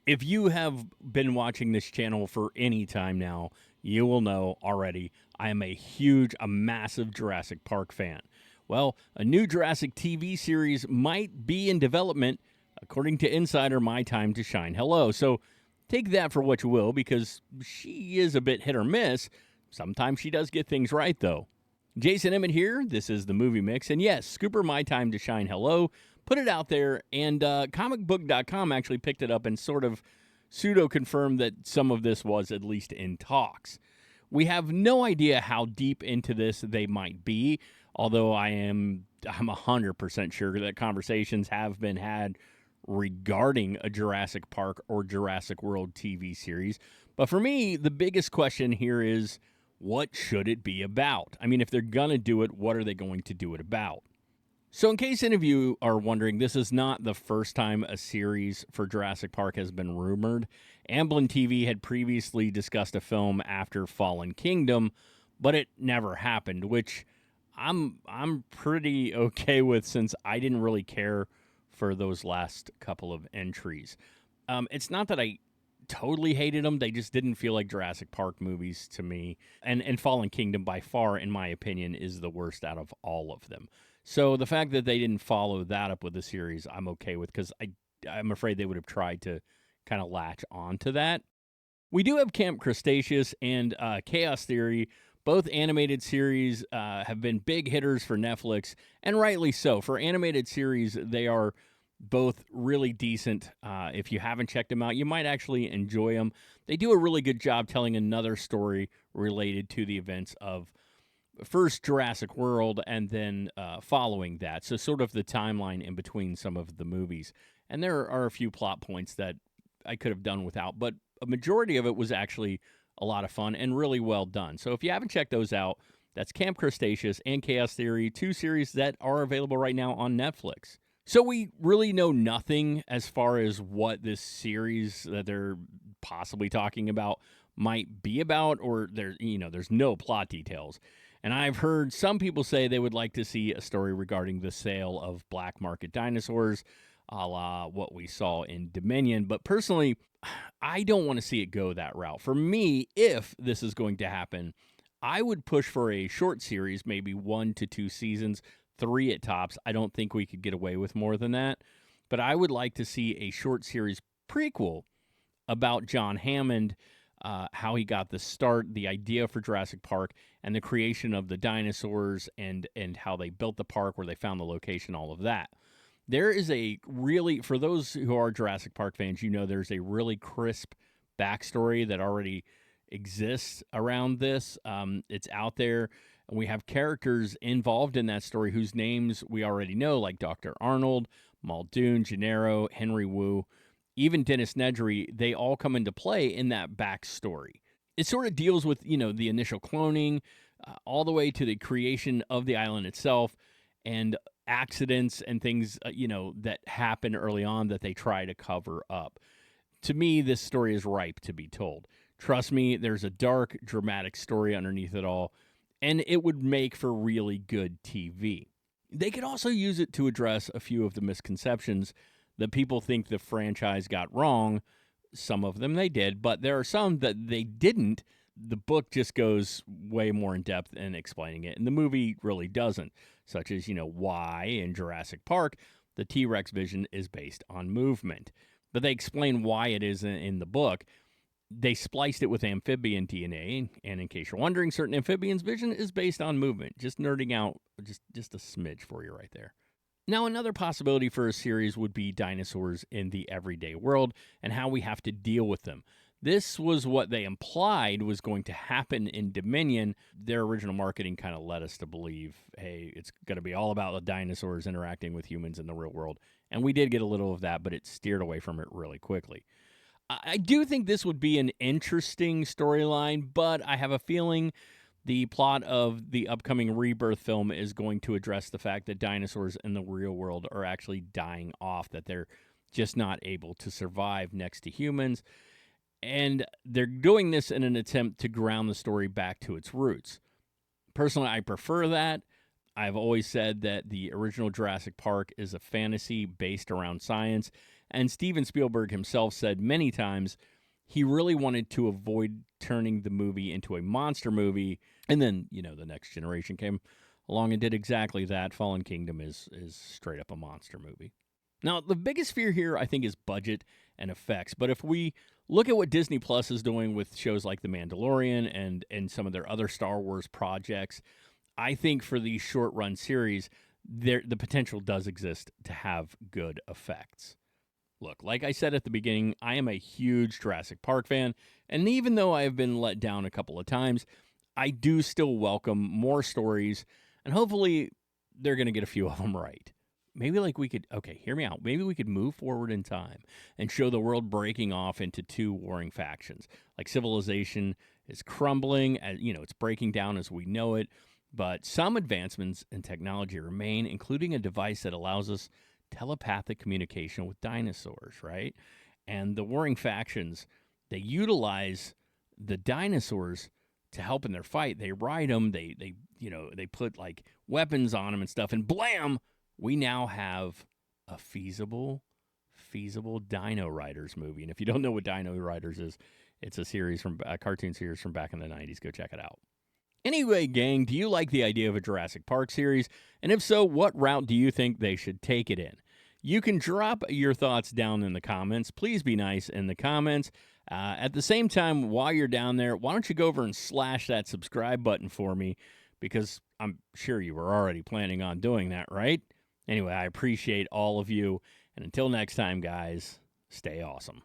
If you have been watching this channel for any time now, you will know already I am a massive Jurassic Park fan. Well, a new Jurassic TV series might be in development, according to Insider My Time to Shine Hello. So take that for what you will, because she is a bit hit or miss. Sometimes she does get things right, though. Jason Emmett here. This is the Movie Mix. And yes, Scooper My Time to Shine Hello put it out there, and comicbook.com actually picked it up and sort of pseudo-confirmed that some of this was at least in talks. We have no idea how deep into this they might be, although I'm 100% sure that conversations have been had regarding a Jurassic Park or Jurassic World TV series. But for me, the biggest question here is, what should it be about? I mean, if they're going to do it, what are they going to do it about? So in case any of you are wondering, this is not the first time a series for Jurassic Park has been rumored. Amblin TV had previously discussed a film after Fallen Kingdom, but it never happened, which I'm pretty okay with, since I didn't really care for those last couple of entries. It's not that I totally hated them, they just didn't feel like Jurassic Park movies to me. And Fallen Kingdom, by far, in my opinion, is the worst out of all of them. So the fact that they didn't follow that up with a series, I'm okay with, because I'm afraid they would have tried to kind of latch onto that. We do have Camp Cretaceous and Chaos Theory. Both animated series have been big hitters for Netflix, and rightly so. For animated series, they are both really decent. If you haven't checked them out, you might actually enjoy them. They do a really good job telling another story related to the events of first Jurassic World and then following that. So sort of the timeline in between some of the movies. And there are a few plot points that I could have done without, but a majority of it was actually a lot of fun and really well done. So if you haven't checked those out, that's Camp Cretaceous and Chaos Theory, two series that are available right now on Netflix. So we really know nothing as far as what this series that they're possibly talking about might be about, or there's no plot details. And I've heard some people say they would like to see a story regarding the sale of black market dinosaurs, a la what we saw in Dominion. But personally, I don't want to see it go that route. For me, if this is going to happen, I would push for a short series, maybe 1 to 2 seasons, 3 at tops. I don't think we could get away with more than that. But I would like to see a short series prequel about John Hammond, how he got the start, the idea for Jurassic Park, and the creation of the dinosaurs, and how they built the park, where they found the location, all of that. There is a really, for those who are Jurassic Park fans, there's a really crisp backstory that already exists around this. It's out there. And we have characters involved in that story whose names we already know, like Dr. Arnold, Muldoon, Gennaro, Henry Wu, even Dennis Nedry. They all come into play in that backstory. It sort of deals with, the initial cloning, all the way to the creation of the island itself, and accidents and things, that happen early on that they try to cover up. To me, this story is ripe to be told. Trust me, there's a dark, dramatic story underneath it all, and it would make for really good TV. They could also use it to address a few of the misconceptions that people think the franchise got wrong. Some of them they did, but there are some that they didn't. The book just goes way more in depth in explaining it, and the movie really doesn't, such as, why in Jurassic Park the T-Rex vision is based on movement. But they explain why it is in the book. They spliced it with amphibian DNA, and in case you're wondering, certain amphibians' vision is based on movement. Just nerding out just a smidge for you right there. Now, another possibility for a series would be dinosaurs in the everyday world and how we have to deal with them. This was what they implied was going to happen in Dominion. Their original marketing kind of led us to believe, hey, it's going to be all about the dinosaurs interacting with humans in the real world. And we did get a little of that, but it steered away from it really quickly. I do think this would be an interesting storyline, but I have a feeling the plot of the upcoming Rebirth film is going to address the fact that dinosaurs in the real world are actually dying off, that they're just not able to survive next to humans. And they're doing this in an attempt to ground the story back to its roots. Personally, I prefer that. I've always said that the original Jurassic Park is a fantasy based around science, And Steven Spielberg himself said many times he really wanted to avoid turning the movie into a monster movie. And then, the Next Generation came along and did exactly that. Fallen Kingdom is straight up a monster movie. Now, the biggest fear here, I think, is budget and effects. But if we look at what Disney Plus is doing with shows like The Mandalorian and some of their other Star Wars projects, I think for these short-run series, the potential does exist to have good effects. Look, like I said at the beginning, I am a huge Jurassic Park fan, and even though I have been let down a couple of times, I do still welcome more stories, and hopefully they're going to get a few of them right. Maybe hear me out. Maybe we could move forward in time and show the world breaking off into two warring factions. Like civilization is crumbling, it's breaking down as we know it, but some advancements in technology remain, including a device that allows us telepathic communication with dinosaurs, right? And the warring factions, they utilize the dinosaurs to help in their fight. They ride them, they put like weapons on them and stuff, and blam, we now have a feasible Dino Riders movie. And if you don't know what Dino Riders is, it's a cartoon series from back in the 90s. Go check it out. Anyway, gang, do you like the idea of a Jurassic Park series? And if so, what route do you think they should take it in? You can drop your thoughts down in the comments. Please be nice in the comments. At the same time, while you're down there, why don't you go over and slash that subscribe button for me? Because I'm sure you were already planning on doing that, right? Anyway, I appreciate all of you. And until next time, guys, stay awesome.